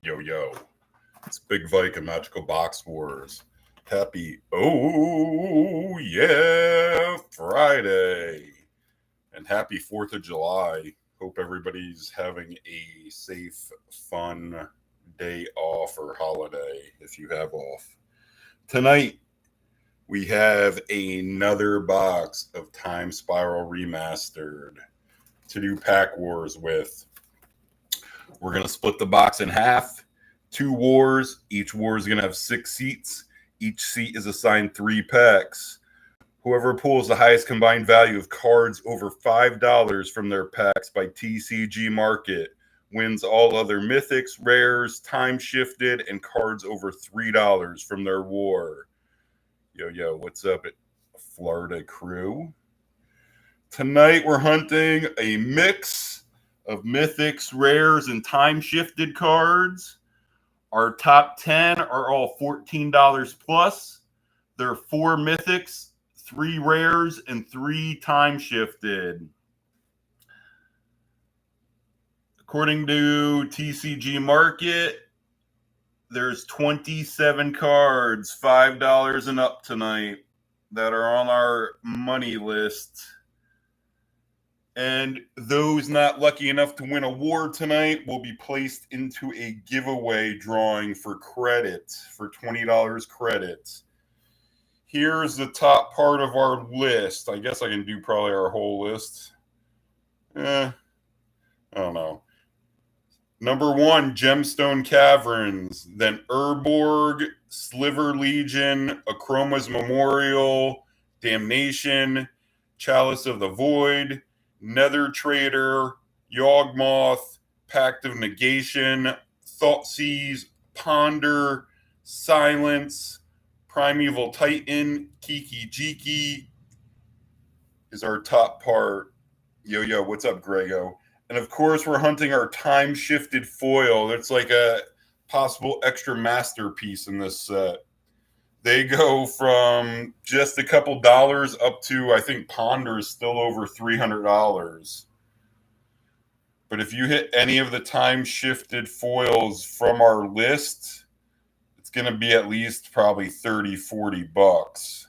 Yo, yo. It's Big Vike and MagicalBoxWars. Happy, oh yeah, Friday. And happy 4th of July. Hope everybody's having a safe, fun day off or holiday if you have off. Tonight, we have another box of Time Spiral Remastered to do pack wars with. We're going to split the box in half. 2 wars. Each war is going to have 6 seats. Each seat is assigned 3 packs. Whoever pulls the highest combined value of cards over $5 from their packs by TCG MRKT wins all other mythics, rares, time shifted, and cards over $3 from their war. Yo, yo, what's up, Florida crew? Tonight we're hunting a mix of mythics, rares, and time shifted cards. Our top 10 are all $14 plus. There are 4 mythics, 3 rares, and 3 time shifted. According to TCG MRKT, there's 27 cards, $5 and up tonight, that are on our money list. And those not lucky enough to win a war tonight will be placed into a giveaway drawing for credit, for $20 credit. Here's the top part of our list. I guess I can do probably our whole list. I don't know. Number 1, Gemstone Caverns. Then Urborg, Sliver Legion, Achroma's Memorial, Damnation, Chalice of the Void, Nether Trader, Yawgmoth, Pact of Negation, Thoughtseize, Ponder, Silence, Primeval Titan, Kiki Jiki is our top part. Yo, yo, what's up, Grego? And of course, we're hunting our time-shifted foil. That's like a possible extra masterpiece in this set. They go from just a couple dollars up to, I think, Ponder is still over $300. But if you hit any of the time-shifted foils from our list, it's going to be at least probably $30-40.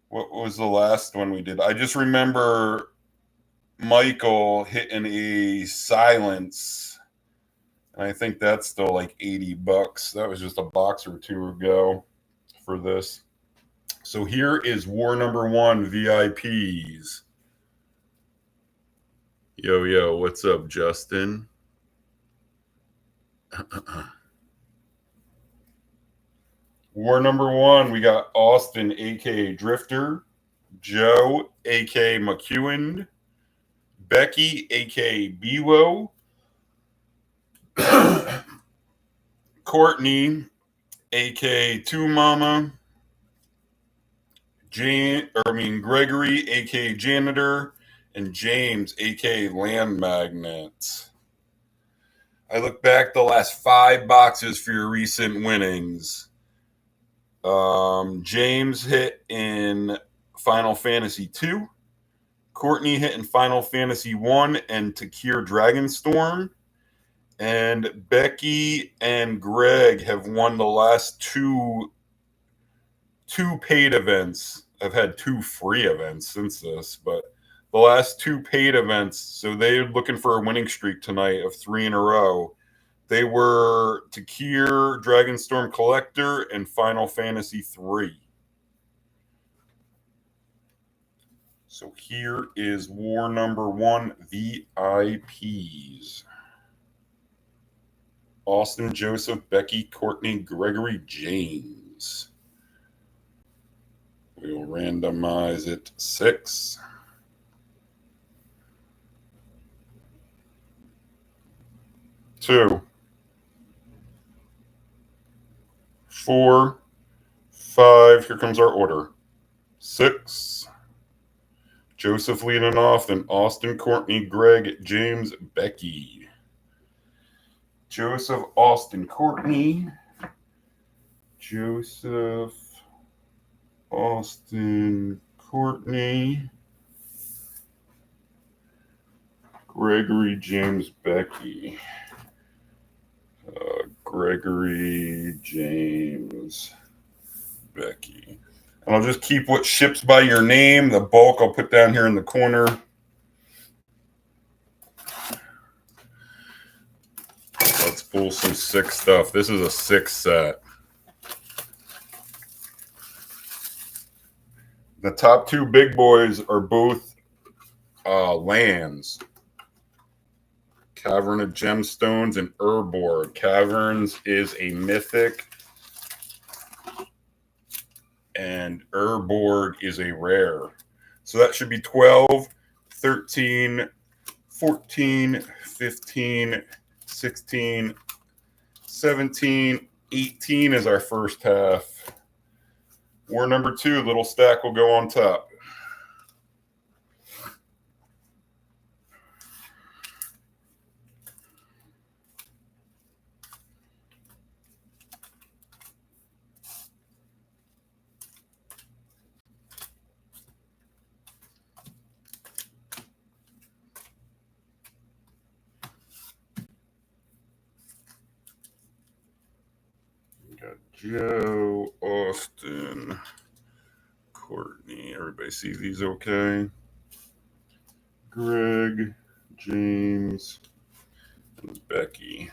What was the last one we did? I just remember Michael hitting a Silence. And I think that's still like $80. That was just a box or 2 ago for this. So here is war number 1, VIPs. Yo, yo, what's up, Justin? War number 1, we got Austin, a.k.a. Drifter, Joe, a.k.a. McEwen, Becky, a.k.a. Bewo, Courtney, a.k.a. Two Mama, Gregory, a.k.a. Janitor, and James, a.k.a. Land Magnet. I look back the last 5 boxes for your recent winnings. James hit in Final Fantasy 2. Courtney hit in Final Fantasy 1 and Takir Dragonstorm. And Becky and Greg have won the last 2 paid events. I've had 2 free events since this, but the last 2 paid events. So they're looking for a winning streak tonight of 3 in a row. They were Takir, Dragonstorm Collector, and Final Fantasy 3. So here is war number 1, VIPs. Austin, Joseph, Becky, Courtney, Gregory, James. We will randomize it 6. 2, 4, 5. Here comes our order. 6. Joseph leading off, then Austin, Courtney, Greg, James, Becky. Joseph, Austin, Courtney. Joseph, Austin, Courtney. Gregory, James, Becky. Gregory, James, Becky. And I'll just keep what ships by your name. The bulk I'll put down here in the corner. Let's pull some 6 stuff. This is a 6 set. The top 2 big boys are both lands. Cavern of Gemstones and Urborg. Caverns is a mythic, and Urborg is a rare. So that should be 12, 13, 14, 15, 16, 17, 18 is our first half. War number 2, little stack will go on top. Got Joe, Austin, Courtney. Everybody sees these okay? Greg, James, and Becky.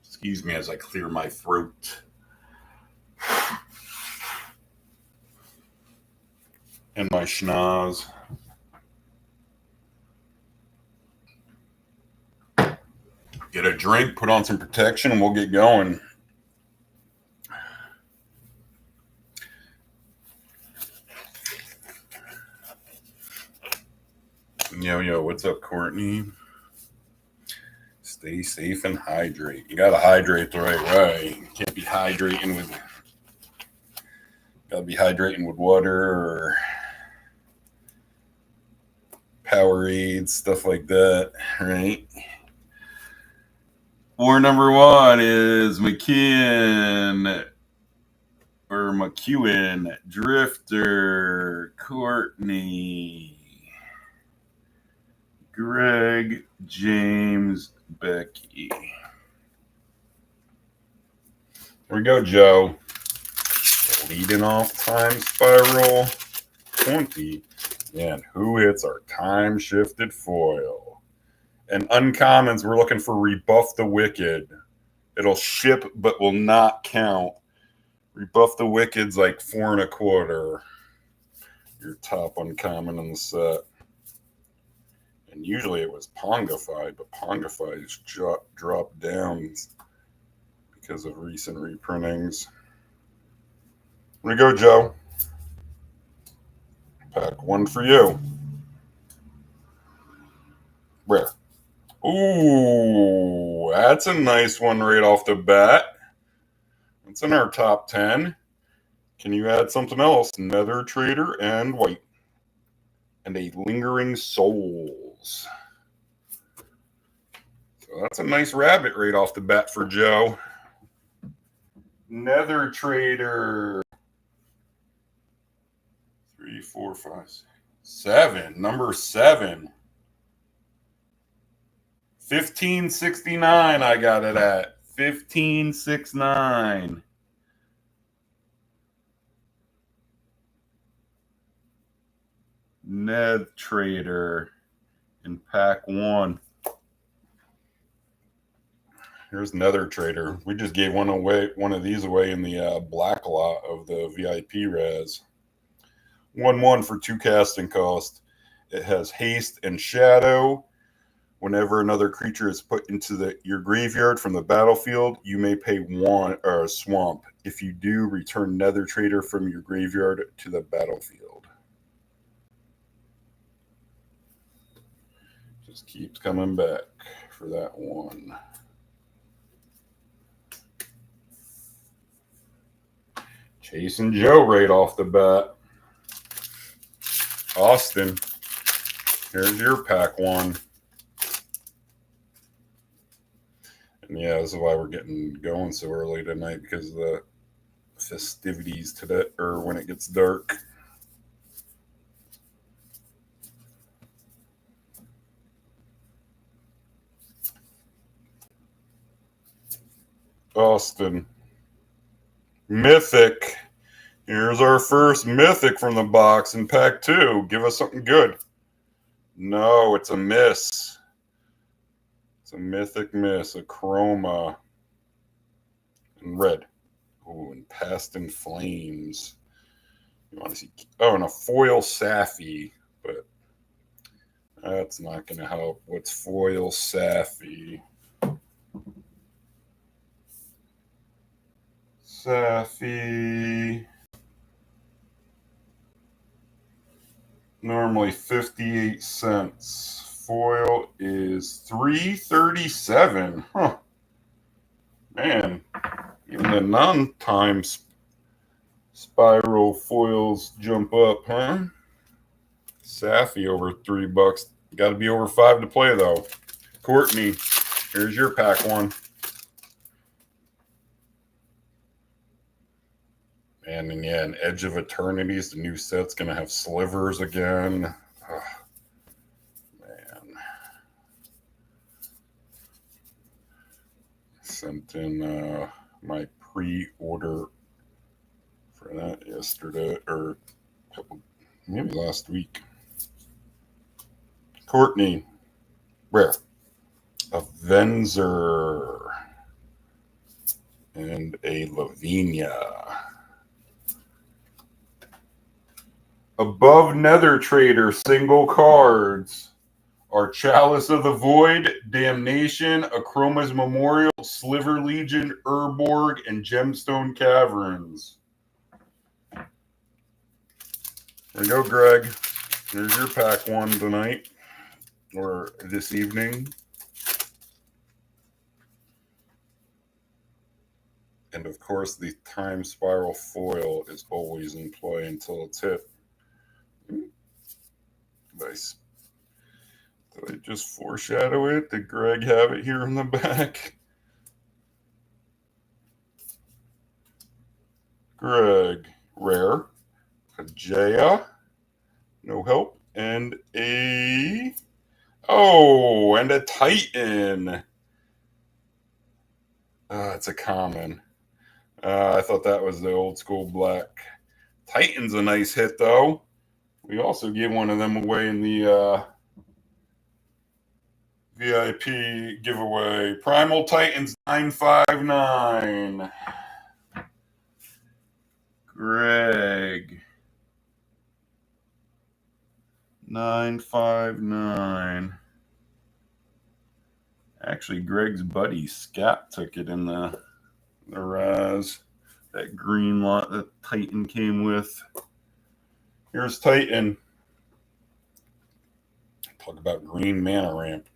Excuse me as I clear my throat. And my schnoz. Get a drink, put on some protection, and we'll get going. Yo, what's up, Courtney? Stay safe and hydrate. You got to hydrate the right way. You can't be hydrating with... Got to be hydrating with water or Powerade, stuff like that, right? War number 1 is McKeon or McEwen, Drifter, Courtney, Greg, James, Becky. Here we go, Joe. Leading off time spiral 20. And who hits our time shifted foil? And uncommons, we're looking for Rebuff the Wicked. It'll ship but will not count. Rebuff the Wicked's like 4 1/4. Your top uncommon in the set. And usually it was Pongify, but Pongify has dropped down because of recent reprintings. Here we go, Joe. Pack 1 for you. Rare. Ooh, that's a nice one right off the bat. It's in our top 10. Can you add something else? Nether Trader and white. And a Lingering Souls. So that's a nice rabbit right off the bat for Joe. Nether Trader. 3, 4, 5, 6, 7. Number 7. 1569 I got it at. 1569. Ned Trader in pack 1. Here's Nether Trader. We just gave one of these away in the black lot of the VIP res. 1/1 for 2 casting cost. It has haste and shadow. Whenever another creature is put into your graveyard from the battlefield, you may pay 1 or a swamp. If you do, return Nether Trader from your graveyard to the battlefield. Just keeps coming back for that one. Chasing Joe right off the bat. Austin, here's your pack 1. And yeah, this is why we're getting going so early tonight, because of the festivities today, or when it gets dark. Austin. Mythic. Here's our first Mythic from the box in pack 2. Give us something good. No, it's a miss. It's a Mythic miss. A Chroma. And red. Oh, and Past in Flames. You want to see? Oh, and a foil Safi, but that's not going to help. What's foil Safi? Safi. Normally 58 cents. Foil is $3.37. Huh. Man, even the non-time spiral foils jump up, huh? Safi over $3. Got to be over 5 to play though. Courtney, here's your pack 1. And yeah, an Edge of Eternities, the new set's gonna have slivers again. Oh, man. Sent in my pre-order for that yesterday, or maybe last week. Courtney, rare. A Venzer and a Lavinia. Above Nether Trader single cards are Chalice of the Void, Damnation, Akroma's Memorial, Sliver Legion, Urborg, and Gemstone Caverns. There you go, Greg. There's your pack 1 tonight, or this evening. And of course, the Time Spiral foil is always in play until it's hit. Nice. Did I just foreshadow it? Did Greg have it here in the back? Greg, rare. Kajaya, no help. And a... Oh, and a Titan. It's a common. I thought that was the old school black. Titan's a nice hit, though. We also gave one of them away in the VIP giveaway. Primal Titans 959. Greg. 959. Actually, Greg's buddy Scott took it in the Raz. That green lot that Titan came with. Here's Titan. Talk about green mana ramp.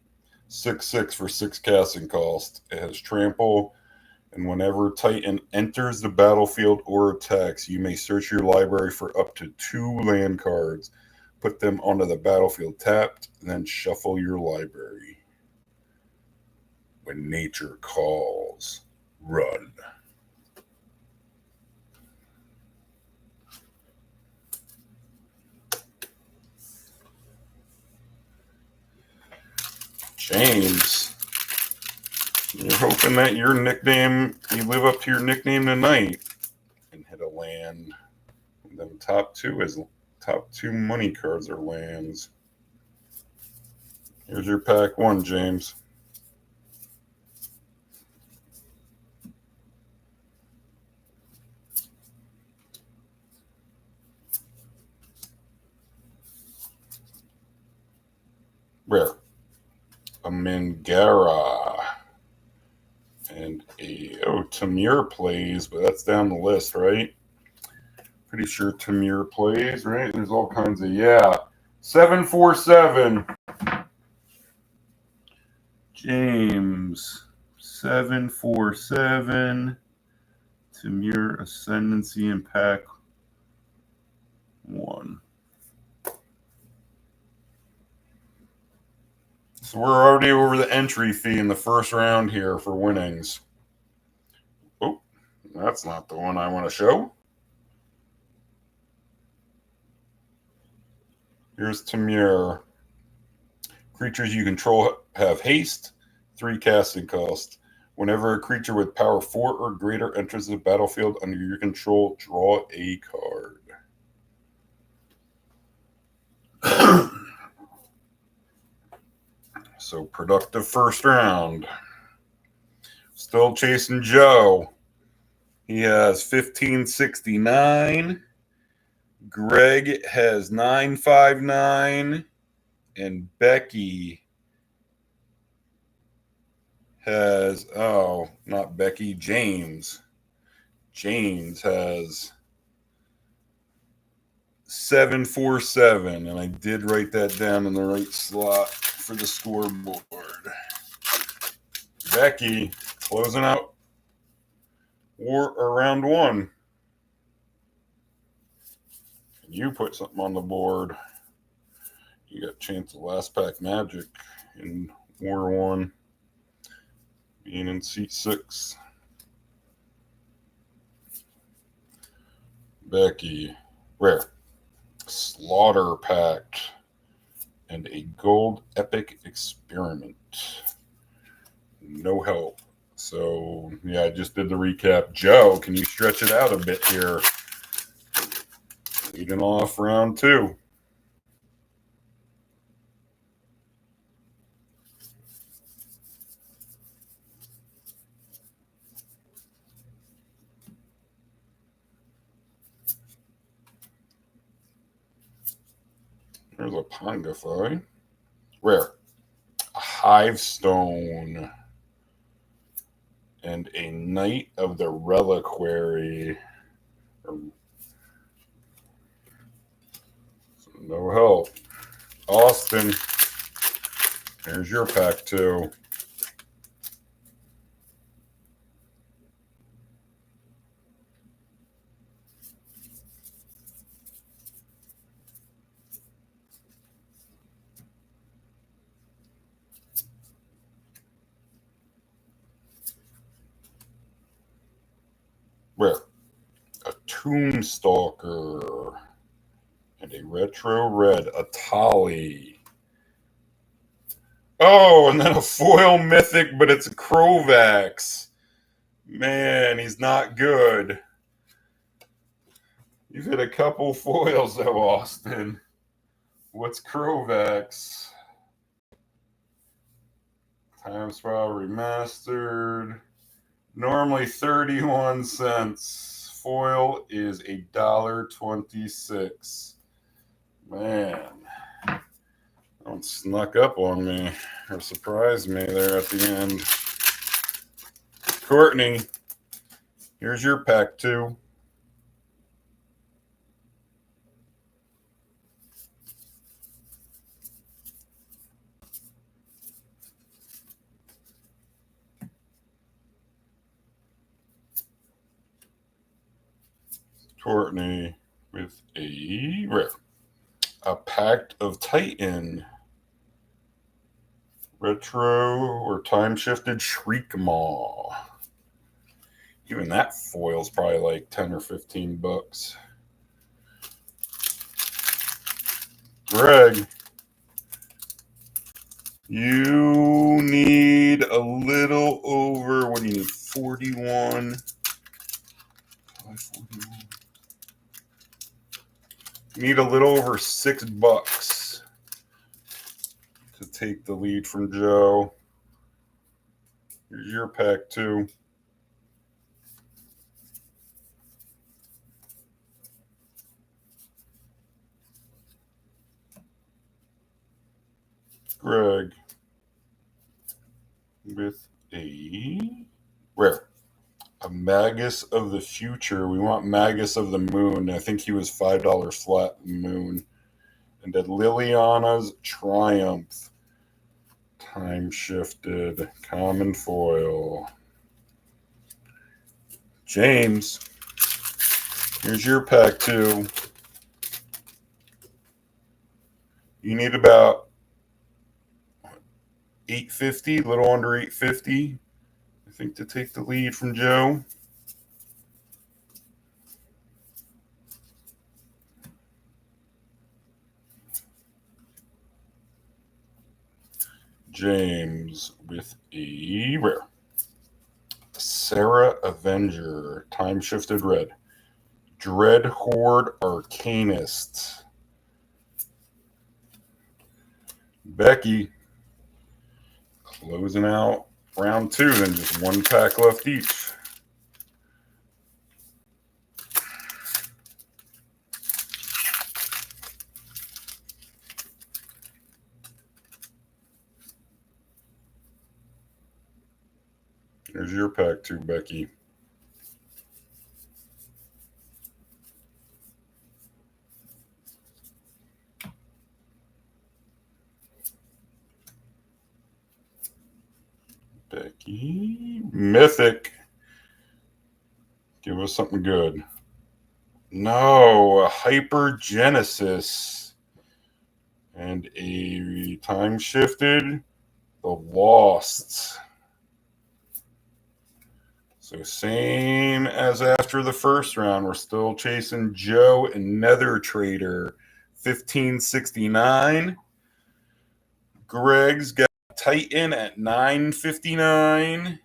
6/6 for 6 casting cost. It has trample, and whenever Titan enters the battlefield or attacks, you may search your library for up to 2 land cards. Put them onto the battlefield tapped, and then shuffle your library. When nature calls, run. James, you're hoping that your nickname, you live up to your nickname tonight and hit a land. And then top 2 money cards are lands. Here's your pack 1, James. Rare. A Mangara. And Tamir plays, but that's down the list, right? Pretty sure Tamir plays, right? There's all kinds of, 747. James. 747. Tamir Ascendancy in pack 1. So we're already over the entry fee in the first round here for winnings. Oh, that's not the one I want to show. Here's Tamir. Creatures you control have haste, 3 casting cost. Whenever a creature with power 4 or greater enters the battlefield under your control, draw a card. So productive first round. Still chasing Joe. He has 1569. Greg has 959. And Becky has, oh, not Becky, James. James has 747. And I did write that down in the right slot for the scoreboard. Becky closing out round one. You put something on the board. You got a chance of last pack Magic in War 1, being in seat 6. Becky, rare. Slaughter Pact and a gold epic experiment. No help. So, yeah, I just did the recap. Joe, can you stretch it out a bit here? Leading off round 2. There's a Pongify. Rare. A Hivestone. And a Knight of the Reliquary. No help. Austin, here's your pack 2. Rare. A Tombstalker. And a retro red, a Tali. Oh, and then a foil mythic, but it's a Krovax. Man, he's not good. You've hit a couple foils though, Austin. What's Krovax? Time Spiral Remastered. Normally 31 cents. Foil is $1.26. Man, don't snuck up on me or surprise me there at the end. Courtney, here's your pack 2. Courtney with a rare. A Pact of Titan. Retro or time-shifted Shriekmaw. Even that foil's probably like 10 or 15 bucks. Greg, you need a little over, what do you need, 41? 41. You need a little over $6 to take the lead from Joe. Here's your pack 2. Greg with a rare. A Magus of the Future. We want Magus of the Moon. I think he was $5 flat Moon. And then Liliana's Triumph. Time shifted. Common foil. James, here's your pack 2. You need about $8.50, a little under $8.50, I think, to take the lead from Joe. James with a rare. Sarah Avenger, Time Shifted Red. Dread Horde Arcanist. Becky, closing out round 2, then just 1 pack left each. Here's your pack 2, Becky. Becky. Mythic. Give us something good. No, a Hypergenesis. And a Time Shifted. The Lost. So same as after the first round. We're still chasing Joe and Nether Trader. 1569. Greg's got Titan at 959.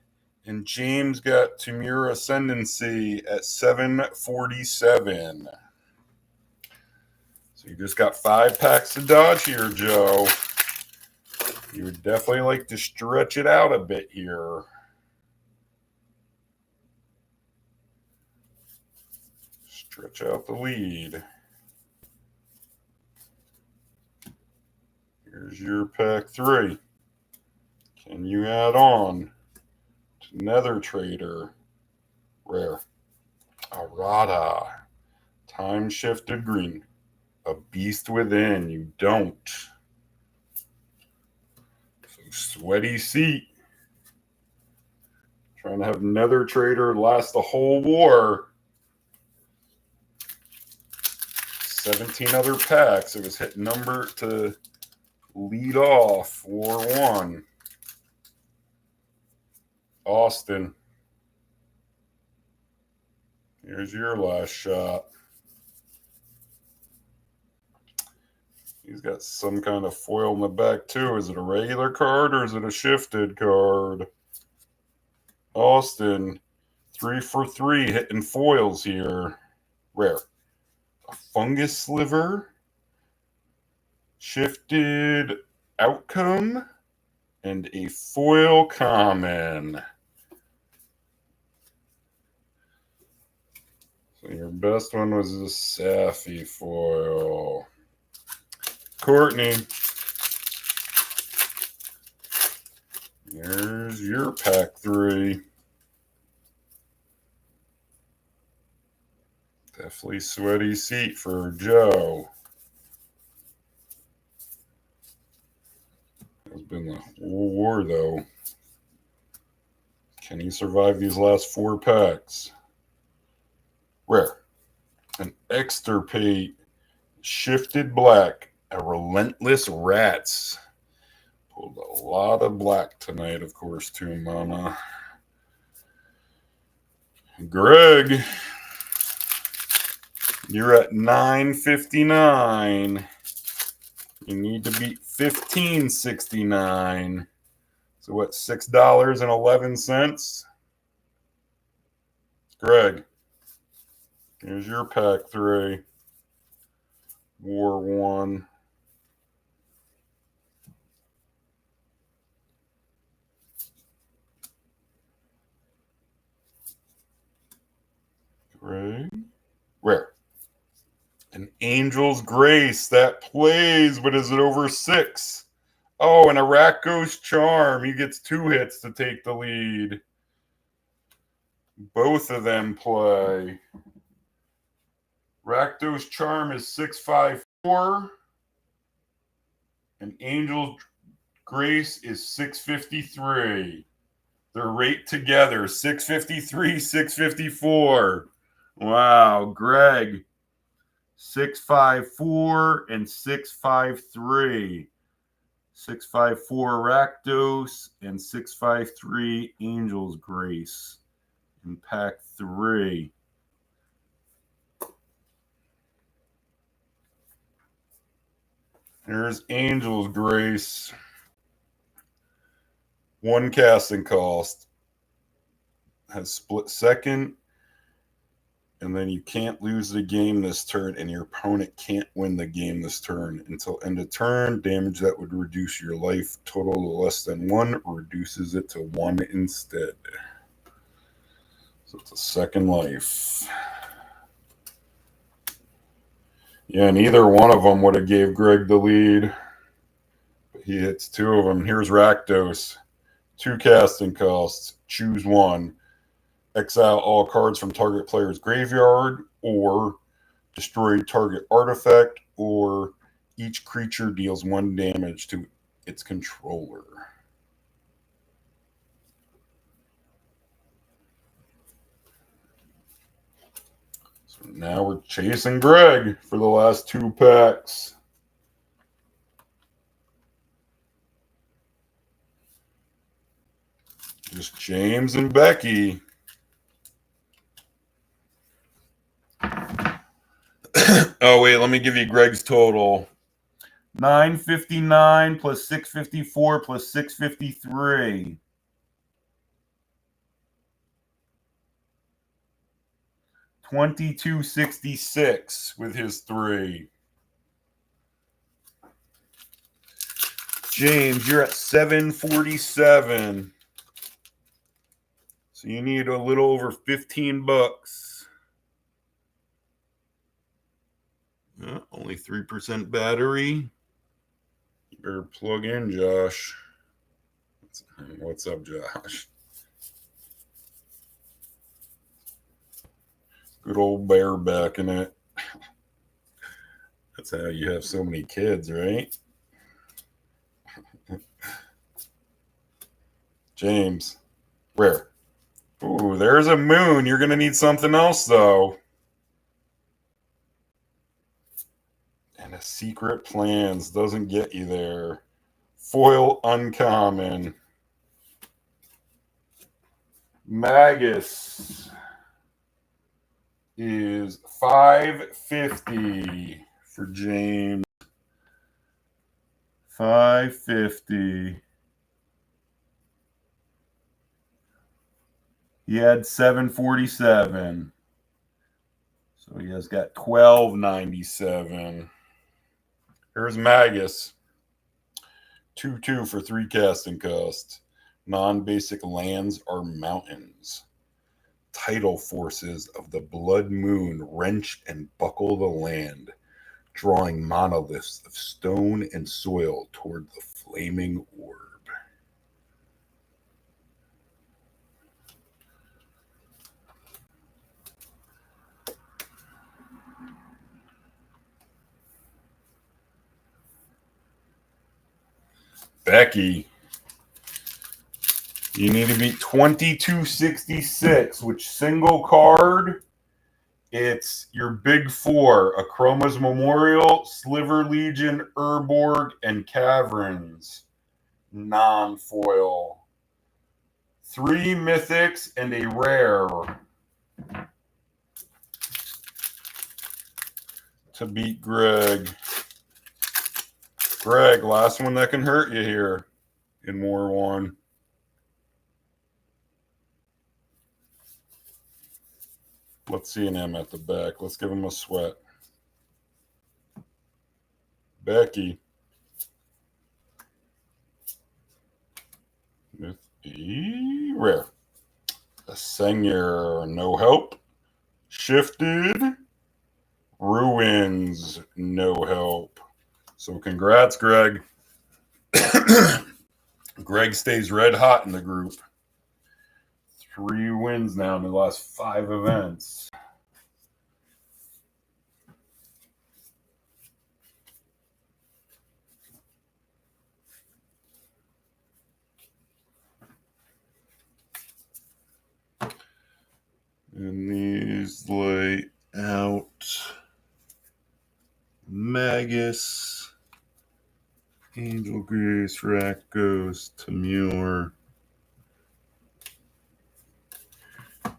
And James got Tamura Ascendancy at 747. So you just got 5 packs to dodge here, Joe. You would definitely like to stretch it out a bit here. Stretch out the lead. Here's your pack 3. Can you add on to Nether Trader? Rare. Arata. Time Shifted Green. A Beast Within. You don't. So Sweaty Seat. Trying to have Nether Trader last the whole war. 17 other packs. It was hit number to lead off War 1. Austin. Here's your last shot. He's got some kind of foil in the back too. Is it a regular card or is it a shifted card? Austin, 3 for 3 hitting foils here. Rare. A Fungus Sliver. Shifted Outcome. And a foil common. So your best one was a Safi foil. Courtney. Here's your pack 3. Definitely Sweaty Seat for Joe. It's been the whole war, though. Can he survive these last 4 packs? Rare. An Extirpate. Shifted Black. A Relentless Rats. Pulled a lot of black tonight, of course, too, Mama. Greg. You're at 959. You need to beat 1569. So what, $6.11? Greg, here's your pack 3. War 1. Greg. Rare. An Angel's Grace. That plays, but is it over 6? Oh, and a Rakdos Charm. He gets 2 hits to take the lead. Both of them play. Rakdos Charm is 654. And Angel's Grace is 653. They're right together. 653, 654. Wow, Greg. 654 and 653. 654 Rakdos and 653 Angel's Grace in pack 3. Here's Angel's Grace. 1 casting cost. has split second. And then you can't lose the game this turn, and your opponent can't win the game this turn until end of turn. Damage that would reduce your life total to less than 1 reduces it to 1 instead. So it's a second life. Yeah, neither one of them would have gave Greg the lead. But he hits 2 of them. Here's Rakdos. 2 casting costs. Choose 1. Exile all cards from target player's graveyard, or destroy target artifact, or each creature deals 1 damage to its controller. So now we're chasing Greg for the last 2 packs. Just James and Becky. Oh, wait, let me give you Greg's total. 959 plus 654 plus 653. 2266 with his 3. James, you're at 747. So you need a little over 15 bucks. Only 3% battery. You better plug in, Josh. What's up, Josh? Good old bear back in it. That's how you have so many kids, right? James, where? Ooh, there's a moon. You're going to need something else, though. And a secret plans doesn't get you there. Foil uncommon. Magus is $550 for James. $550. He had 747. So he has got 1297. Here's Magus. 2/2 for 3 casting costs. Non-basic lands are mountains. Tidal forces of the blood moon wrench and buckle the land, drawing monoliths of stone and soil toward the flaming orb. Becky, you need to beat 2266, which single card, it's your big 4, Akroma's Memorial, Sliver Legion, Urborg, and Caverns. Non-foil. 3 mythics and a rare to beat Greg. Greg, last one that can hurt you here in War 1. Let's see an M at the back. Let's give him a sweat. Becky. With a rare. A Sengir, no help. Shifted. Ruins, no help. So congrats, Greg. Greg stays red hot in the group. 3 wins now in the last 5 events. And these lay out Magus, Angel Grace, Rakdos, Tamur,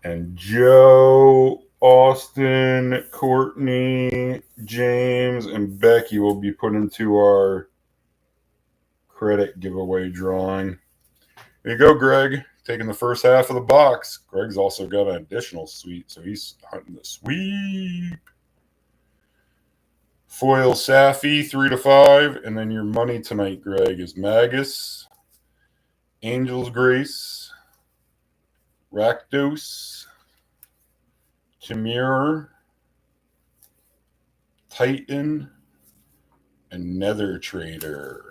and Joe, Austin, Courtney, James, and Becky will be put into our credit giveaway drawing. There you go, Greg. taking the first half of the box. Greg's also got an additional sweep, so he's hunting the sweep. Foil Safi, 3 to 5. And then your money tonight, Greg, is Magus, Angel's Grace, Rakdos, Tamir, Titan, and Nether Trader.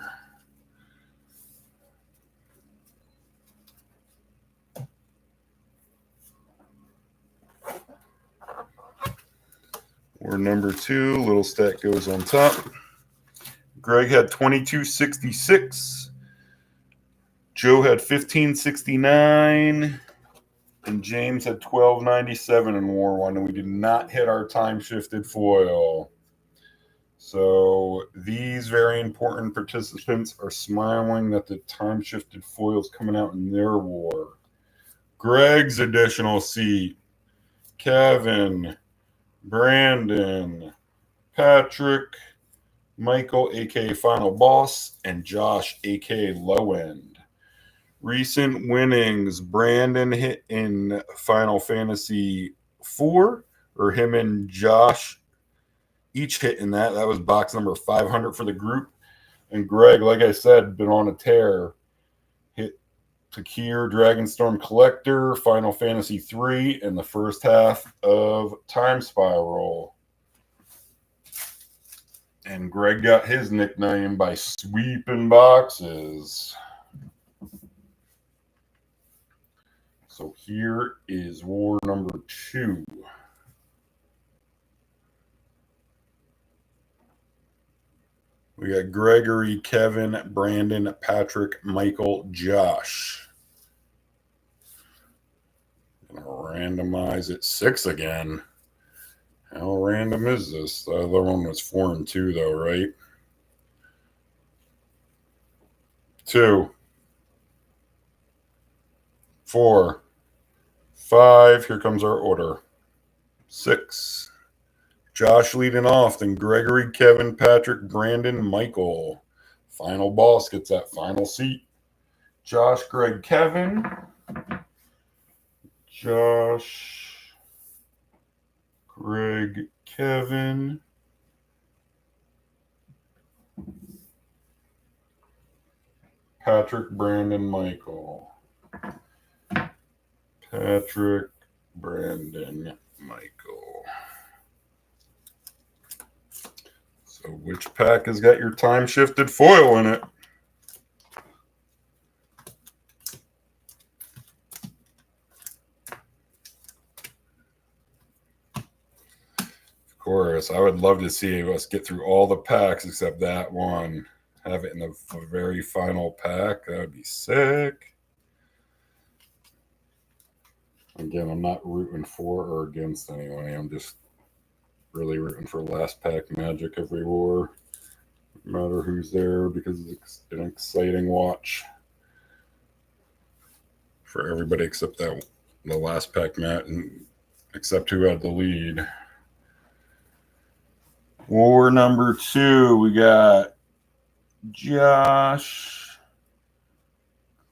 Or number 2, little stack goes on top. Greg had 2266. Joe had 1569. And James had 1297 in War 1. And we did not hit our time-shifted foil. So these very important participants are smiling that the time-shifted foil is coming out in their war. Greg's additional seat. Kevin, Brandon, Patrick, Michael, a.k.a. Final Boss, and Josh, a.k.a. Low End. Recent winnings, Brandon hit in Final Fantasy IV, or him and Josh each hit in that. That was box number 500 for the group. And Greg, like I said, been on a tear. Hit Takir, Dragonstorm Collector, Final Fantasy III, and the first half of Time Spiral. And Greg got his nickname by sweeping boxes. So here is war number 2. We got Gregory, Kevin, Brandon, Patrick, Michael, Josh. Gonna randomize it 6 again. How random is this? The other one was 4 and 2 though, right? 2, 4, 5. Here comes our order. 6. Josh leading off, then Gregory, Kevin, Patrick, Brandon, Michael. Final boss gets that final seat. Josh, Greg, Kevin. Josh, Greg, Kevin. Patrick, Brandon, Michael. Patrick, Brandon, Michael. So which pack has got your time-shifted foil in it? Of course, I would love to see us get through all the packs except that one. Have it in the very final pack. That would be sick. Again, I'm not rooting for or against anyone. I'm just really rooting for last pack magic every war. No matter who's there, because it's an exciting watch for everybody except that the last pack mat, and except who had the lead. War number 2, we got Josh,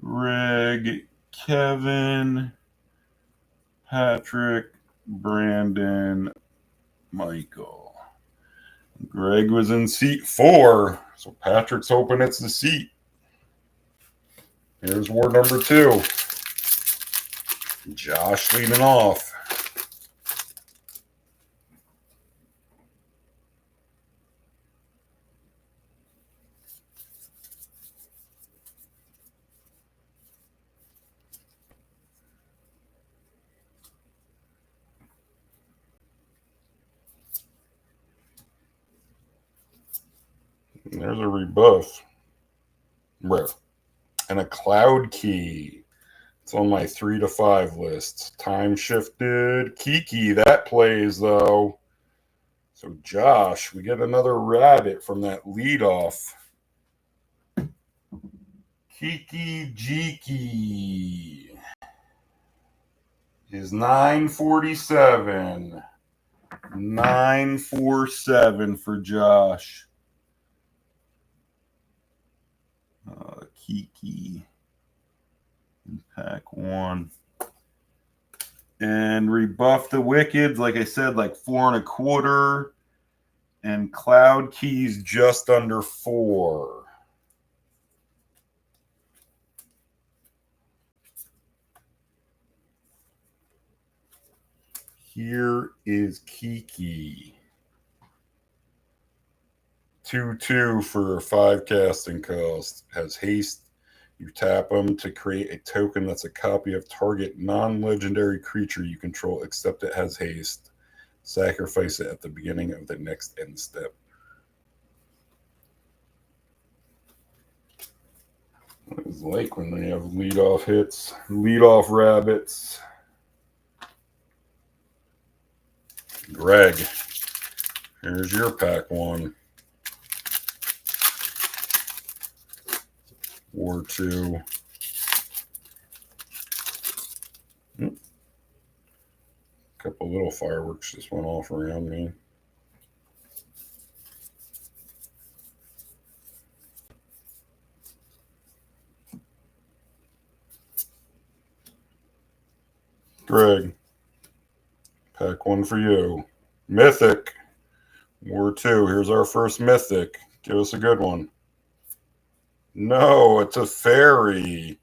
Greg, Kevin, Patrick, Brandon, Michael. Greg was in seat 4, so Patrick's hoping it's the seat. Here's war number 2. Josh leading off. There's a rebuff. Rare. And a cloud key. It's on my 3 to 5 list. Time shifted. Kiki, that plays though. So Josh, we get another rabbit from that leadoff. Kiki Jiki is 947. 947 for Josh. Kiki. Pack 1. And Rebuff the Wicked, like I said, like 4 1/4. And Cloud Keys just under 4. Here is Kiki. 2/2 for 5 casting cost. Has haste. You tap them to create a token that's a copy of target non-legendary creature you control, except it has haste. Sacrifice it at the beginning of the next end step. What it's like when they have lead-off hits, lead-off rabbits. Greg, here's your pack 1. War 2. Couple little fireworks just went off around me. Greg, pack 1 for you. Mythic. War 2. Here's our first Mythic. Give us a good one. No, it's a fairy.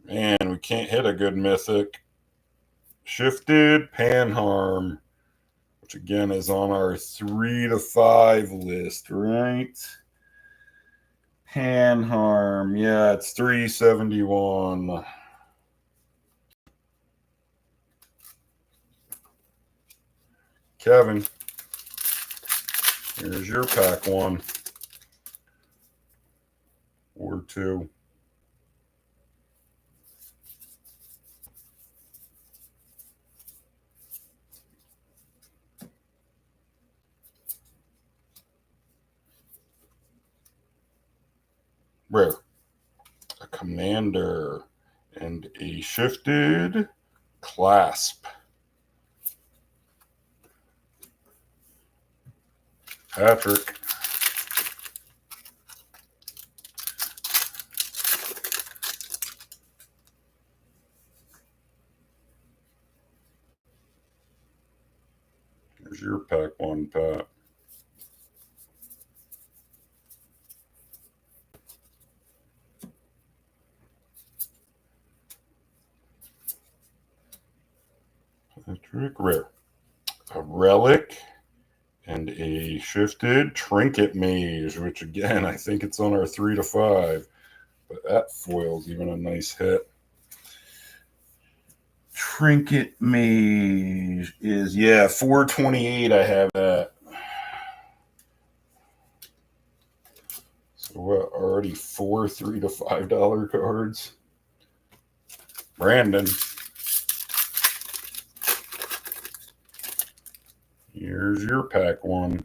Man, we can't hit a good Mythic. Shifted Panharm, which again is on our 3 to 5 list, right? Panharm, yeah, it's 371. Kevin, here's your pack 1. Or 2. Rare. A commander and a shifted clasp. Patrick. Here's your pack 1, Pat. Patrick, rare. A relic and a shifted trinket mage, which again, I think it's on our 3 to 5. But that foil's even a nice hit. Trinket mage is, yeah, 428. I have that. So what, already 4 $3 to $5 cards. Brandon. Here's your pack 1.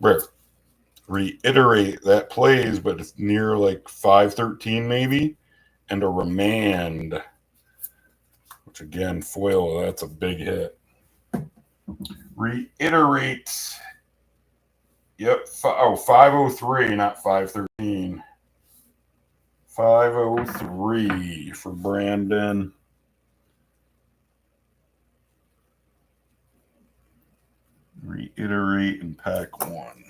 Rare. Reiterate, that plays, but it's near like 513 maybe. And a Remand. Which again, foil, that's a big hit. Reiterate. Yep. 503, not 513. 503 for Brandon. Reiterate and pack 1.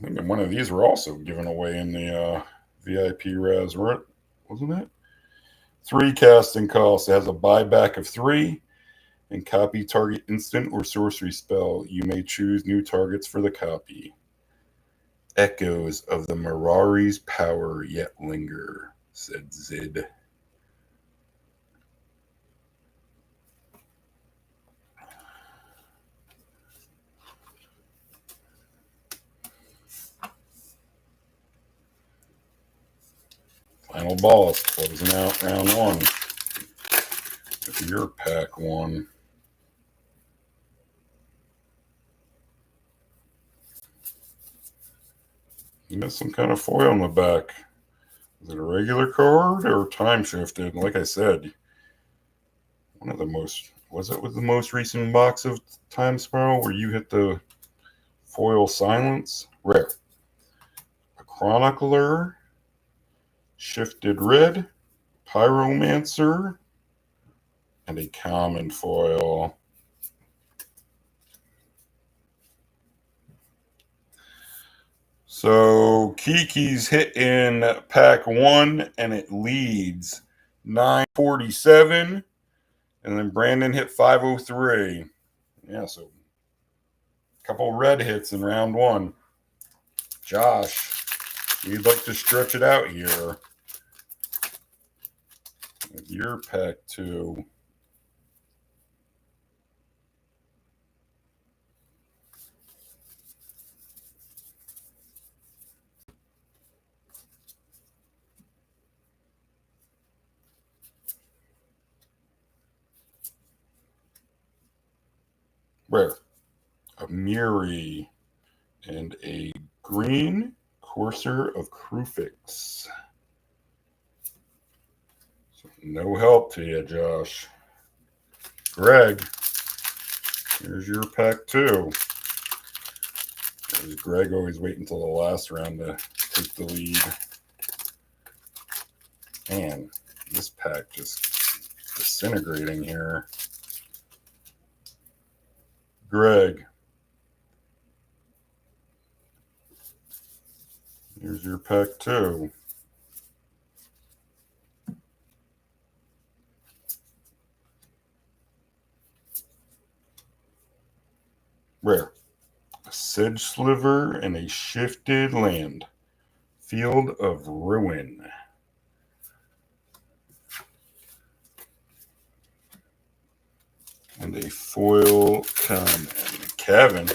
I think one of these were also given away in the VIP Raz, wasn't it? 3 casting costs. It has a buyback of 3 and copy target instant or sorcery spell. You may choose new targets for the copy. Echoes of the Mirari's power yet linger, said Zid. Final boss, closing out round 1. With your pack 1. You got some kind of foil on the back. Is it a regular card or time shifted? Like I said, one of the most, was it with the most recent box of Time Spiral where you hit the foil silence? Rare. A Chronicler, shifted red, Pyromancer, and a common foil. So Kiki's hit in pack 1 and it leads 947. And then Brandon hit 503. Yeah, so a couple red hits in round 1. Josh, you'd like to stretch it out here with your pack 2. Rare. A Muri and a green Courser of Krufix. So no help to you, Josh. Greg, here's your pack 2. Greg always wait until the last round to take the lead. Man, this pack just disintegrating here. Greg, here's your pack 2. Rare. A Sedge Sliver and a shifted land. Field of Ruin. And a foil common. Kevin,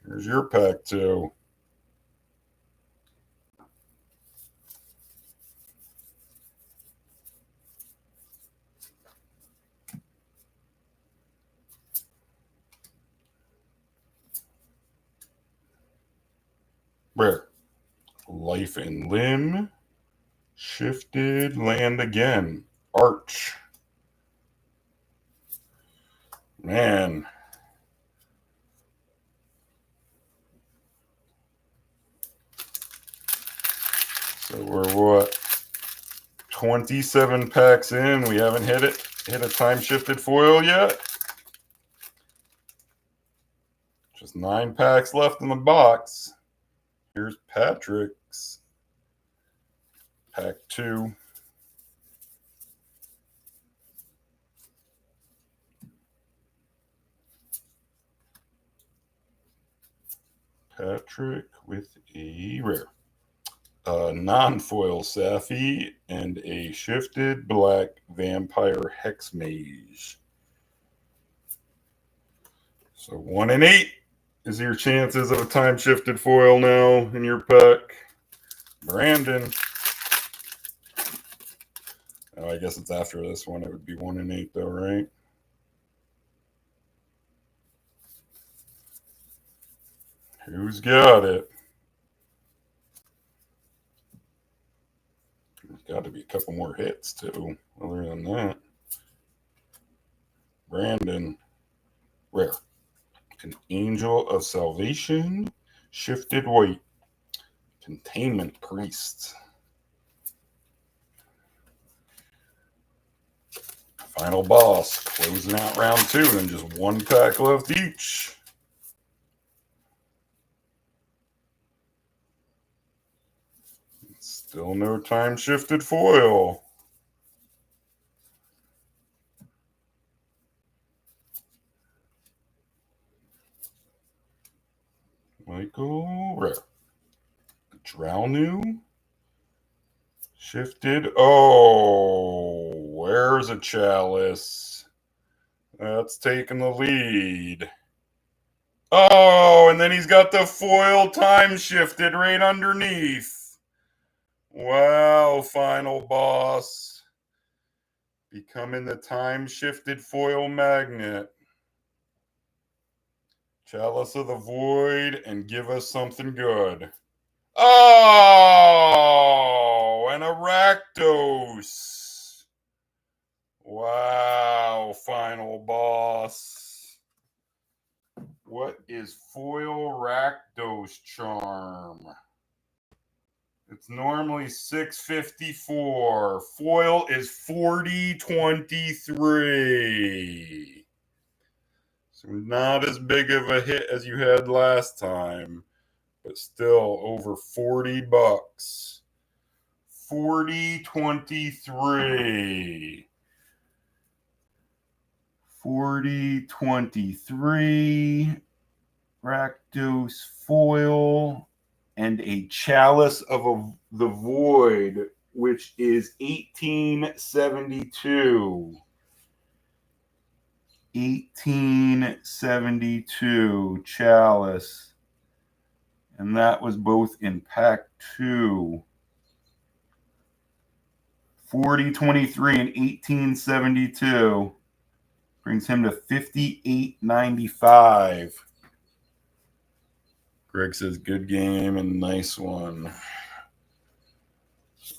here's your pack 2. Rare. Life and Limb. Shifted land again. Arch. Man. So we're what? 27 packs in. We haven't hit a time shifted foil yet. Just 9 packs left in the box. Here's Patrick's pack 2. Patrick with a rare. A non-foil Safi and a shifted black vampire hex mage. So 1 in 8 is your chances of a time shifted foil now in your pack. Brandon. Oh, I guess it's after this one. It would be 1 in 8 though, right? Who's got it? There's got to be a couple more hits too, other than that. Brandon. Rare. An Angel of Salvation. Shifted white. Containment Priest. Final boss. Closing out round 2 and just 1 pack left each. Still no time shifted foil. Michael Rare. Drownu. Shifted. Oh, where's a Chalice? That's taking the lead. Oh, and then he's got the foil time shifted right underneath. Wow, final boss. Becoming the time shifted foil magnet. Chalice of the Void and give us something good. Oh, and a Rakdos. Wow, final boss. What is foil Rakdos charm? It's normally $6.54. Foil is $40.23. So not as big of a hit as you had last time, but still over $40. $40.23. $40.23. Rakdos foil. And a Chalice of the Void, which is $18.72. $18.72 Chalice. And that was both in pack 2. $40.23 and $18.72 brings him to $58.95. Greg says, good game and nice one.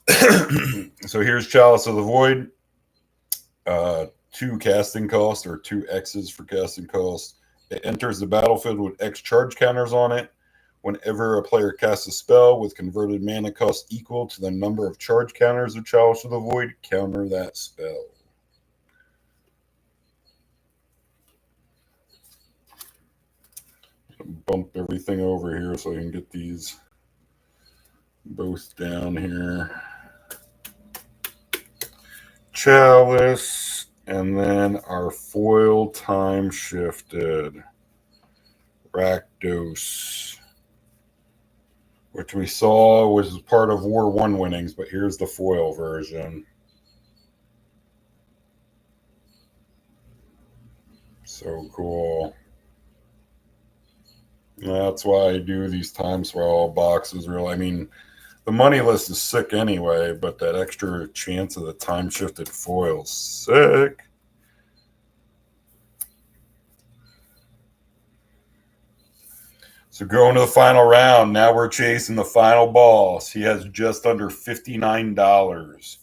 So here's Chalice of the Void. 2 casting cost, or 2 X's for casting cost. It enters the battlefield with X charge counters on it. Whenever a player casts a spell with converted mana cost equal to the number of charge counters of Chalice of the Void, counter that spell. Bump everything over here so I can get these both down here. Chalice, and then our foil time shifted Rakdos, which we saw was part of War 1 winnings, but here's the foil version. So cool. That's why I do these time swirl boxes. Really, I mean, the money list is sick anyway, but that extra chance of the time shifted foil's sick. So going to the final round. Now we're chasing the final boss. He has just under $59.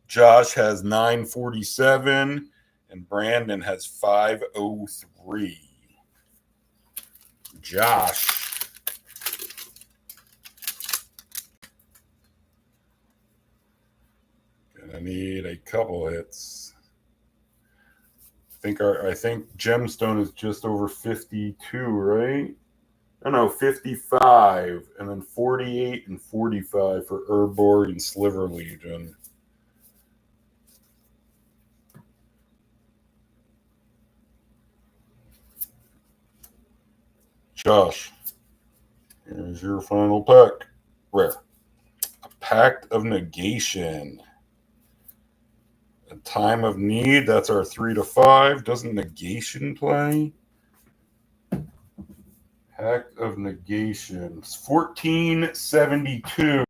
Josh has $9.47, and Brandon has $5.03. Josh. Gonna need a couple hits. I think Gemstone is just over 52, right? Oh no, 55, and then 48 and 45 for Urborg and Sliver Legion. Josh, here's your final pack. Rare. A Pact of Negation. A Time of Need, that's our 3 to 5. Doesn't Negation play? Pact of Negation. It's $14.72.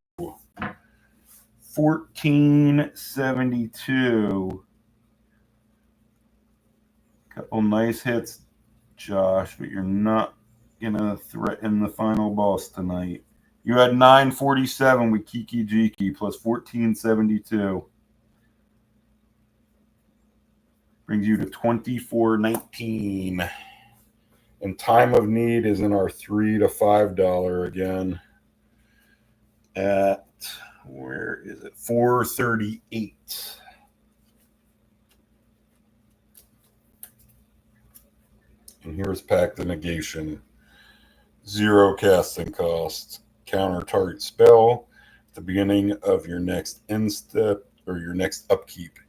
$14.72. Couple nice hits, Josh, but you're not gonna threaten the final boss tonight. You had 9.47 with Kiki Jiki plus 14.72. Brings you to 24.19. And Time of Need is in our $3 to $5 again. At, where is it? 438. And here's Pact of Negation. 0 casting cost. Counter target spell. At the beginning of your next end step or your next upkeep.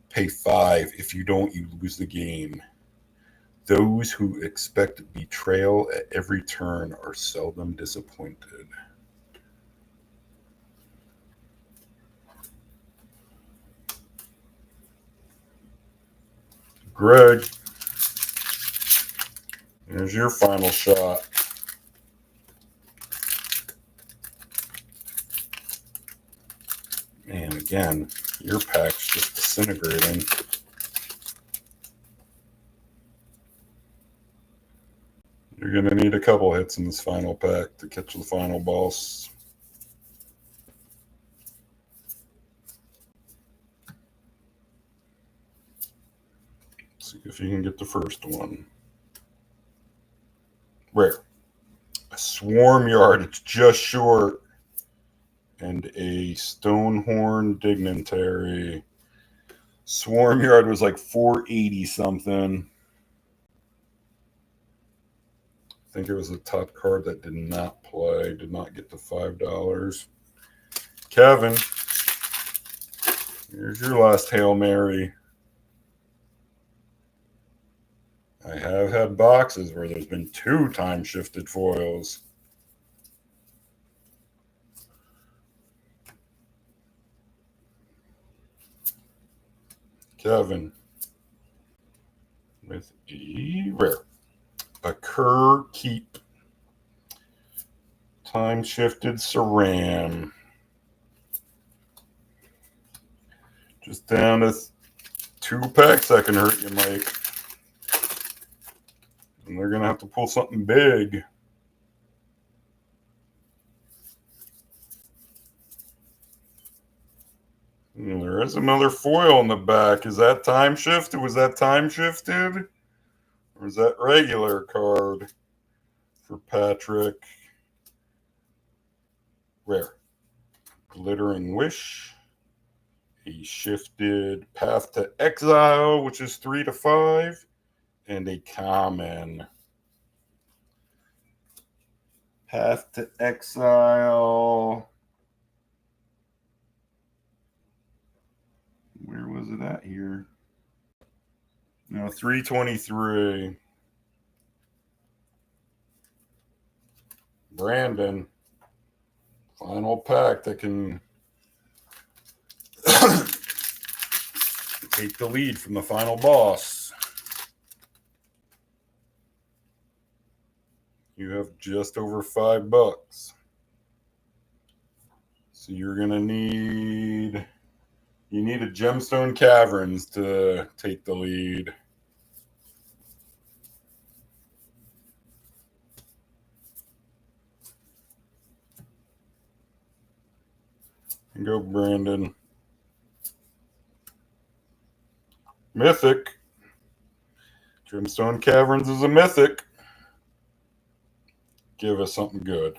Pay 5. If you don't, you lose the game. Those who expect betrayal at every turn are seldom disappointed. Greg, here's your final shot. And again, your pack's just disintegrating. You're going to need a couple hits in this final pack to catch the final boss. See if you can get the first one. Rare. A Swarm Yard, it's just short. And a Stonehorn Dignitary. Swarm Yard was like 480 something. I think it was the top card that did not play, did not get the $5. Kevin, here's your last Hail Mary. I have had boxes where there's been 2 time-shifted foils. Kevin, with a rare. A Kerr Keep. Time-shifted Saran. Just down to 2 packs that can hurt you, Mike. And they're going to have to pull something big. And there is another foil in the back. Is that time shifted? Was that time shifted? Or is that regular card for Patrick? Rare. Glittering Wish. A shifted Path to Exile, which is 3 to 5. And a common. Path to Exile. Where was it at here? No, 323. Brandon. Final pack that can take the lead from the final boss. You have just over $5. So you're going to need... You need a Gemstone Caverns to take the lead. And go, Brandon. Mythic. Gemstone Caverns is a mythic. Give us something good.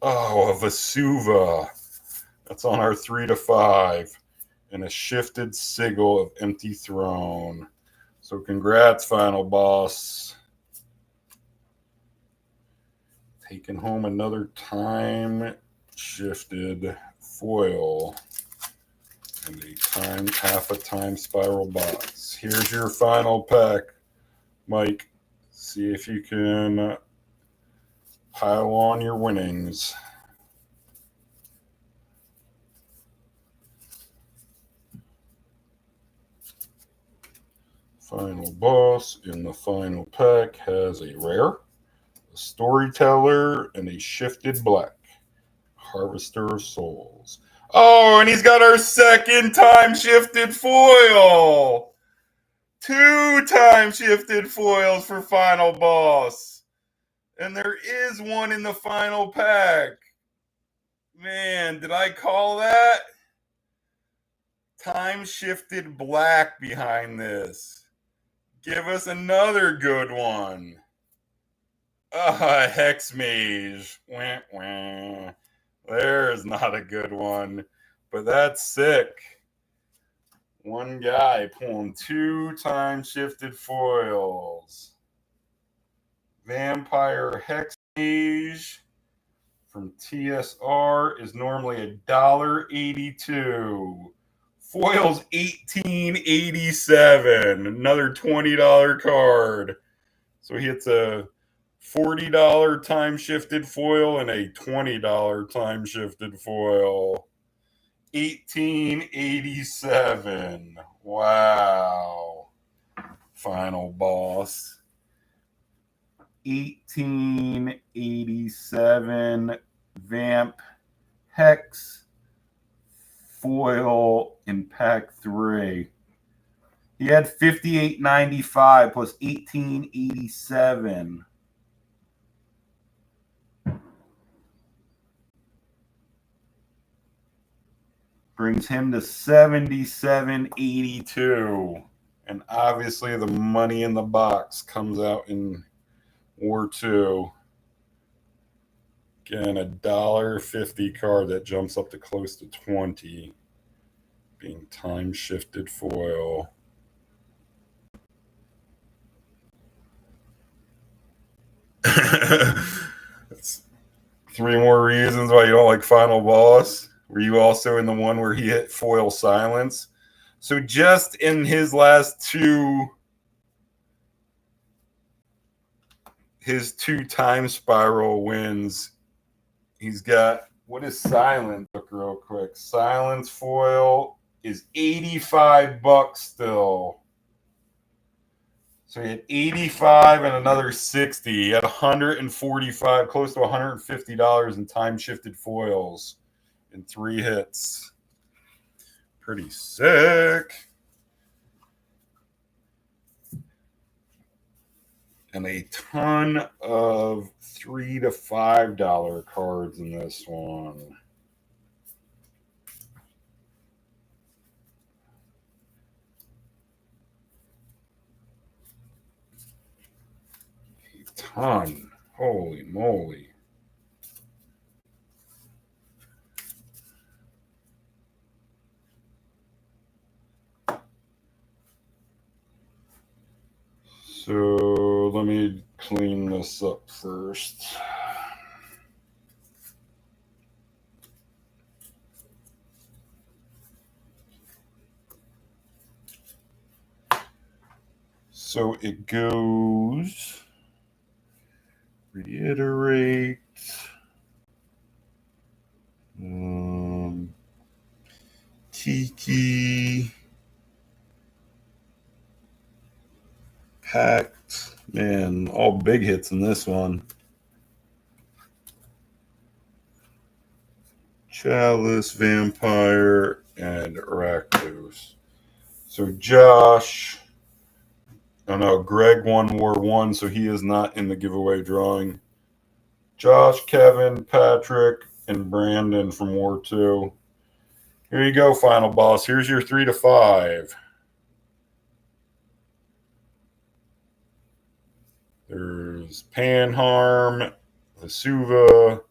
Oh, a Vesuva. That's on our 3 to 5. And a shifted Sigil of Empty Throne. So congrats, final boss. Taking home another time shifted foil. And half a time spiral box. Here's your final pack, Mike. See if you can pile on your winnings. Final boss in the final pack has a rare, a Storyteller, and a shifted black. Harvester of Souls. Oh, and he's got our second time shifted foil. 2 time shifted foils for final boss. And there is one in the final pack. Man, did I call that? Time shifted black behind this. Give us another good one. Hex Mage. Wah, wah. There's not a good one. But that's sick. One guy pulling 2 time shifted foils. Vampire Hex Mage from TSR is normally $1.82. Foils $18.87. Another $20 card. So he hits a $40 time shifted foil and a $20 time shifted foil. $18.87. Wow. Final boss. $18.87 Vamp Hex foil in pack 3. He had $58.95 plus $18.87. Brings him to $77.82. And obviously the money in the box comes out in War 2. Again, a $1.50 card that jumps up to close to 20. Being time shifted foil. That's 3 more reasons why you don't like Final Boss. Were you also in the one where he hit foil silence? So just in his last his 2 time spiral wins, he's got, what is silence? Look real quick. Silence foil is $85 still. So he had 85 and another 60. He had 145, close to $150 in time shifted foils in 3 hits. Pretty sick. And a ton of $3 to $5 cards in this one. A ton. Holy moly. So let me clean this up first. So it goes, reiterate, Tiki, Pact, man, all big hits in this one. Chalice, Vampire, and Rakdos. So Josh, oh no, Greg won War 1, so he is not in the giveaway drawing. Josh, Kevin, Patrick, and Brandon from War 2. Here you go, Final Boss. Here's your 3 to 5. There's Panharm, Vesuva,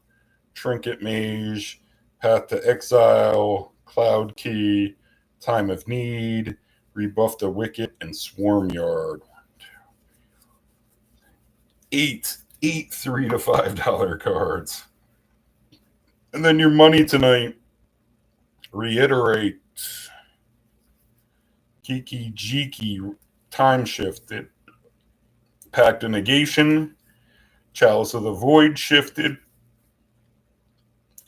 Trinket Mage, Path to Exile, Cloud Key, Time of Need, Rebuff the Wicket, and Swarm Yard. 8 $3 to $5 cards. And then your money tonight. Reiterate. Kiki Jiki, Time Shifted. Pact of Negation. Chalice of the Void shifted.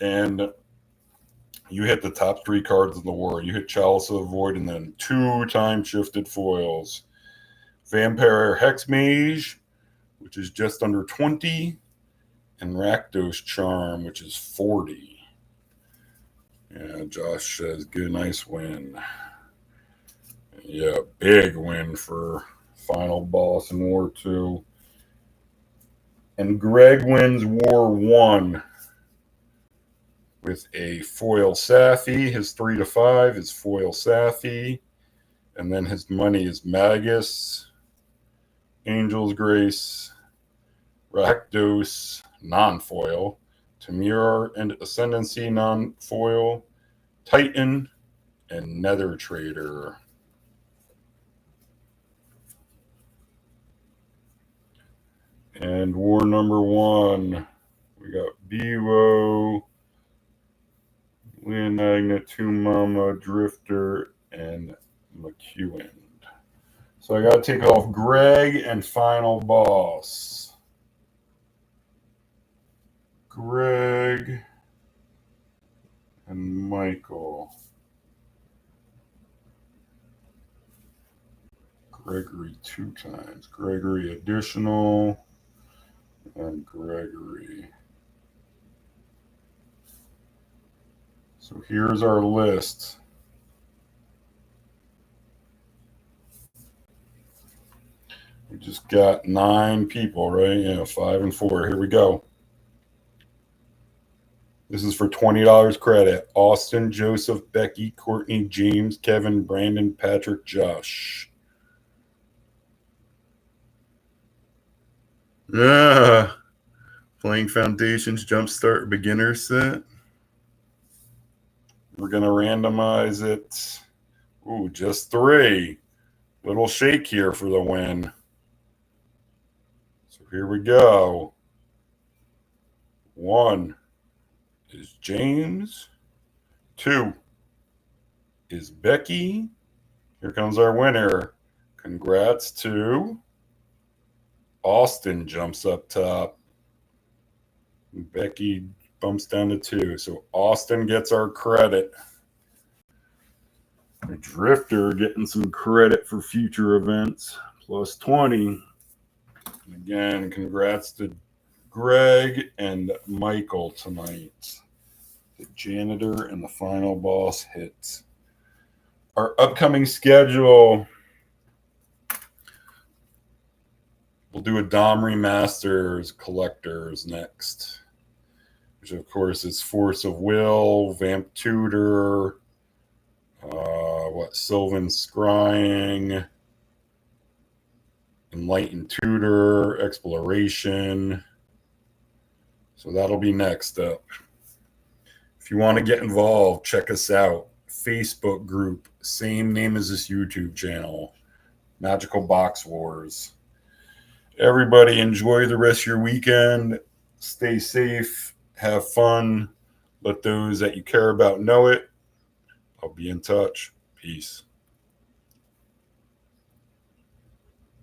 And you hit the top 3 cards in the war. You hit Chalice of the Void and then 2 time shifted foils. Vampire Hex Mage, which is just under 20. And Rakdos Charm, which is 40. Yeah, Josh says, good, nice win. Yeah, big win for Final Boss in War 2. And Greg wins War 1 with a foil Safi. His 3 to 5 is foil Safi. And then his money is Magus, Angel's Grace, Rakdos, non-foil, Tamir and Ascendancy, non-foil, Titan, and Nether Trader. And war number 1, we got Bewo, Leon Magnet, Tomb Mama, Drifter, and McEwen. So I got to take off Greg and Final Boss. Greg and Michael. Gregory 2 times. Gregory additional and Gregory. So here's our list. We just got 9 people, right? Yeah, 5 and 4. Here we go. This is for $20 credit. Austin, Joseph, Becky, Courtney, James, Kevin, Brandon, Patrick, Josh. Ah, playing Foundations Jumpstart Beginner set. We're going to randomize it. Ooh, just 3. Little shake here for the win. So here we go. 1 is James. 2 is Becky. Here comes our winner. Congrats to Austin, jumps up top. Becky bumps down to 2. So Austin gets our credit. The Drifter getting some credit for future events. Plus 20. Again, congrats to Greg and Michael tonight. The Janitor and the Final Boss hits. Our upcoming schedule. We'll do a Dom Remasters Collectors next, which of course is Force of Will, Vamp Tutor, Sylvan Scrying, Enlightened Tutor, Exploration. So that'll be next up. If you want to get involved, check us out. Facebook group, same name as this YouTube channel, Magical Box Wars. Everybody enjoy the rest of your weekend. Stay safe. Have fun. Let those that you care about know it. I'll be in touch. Peace.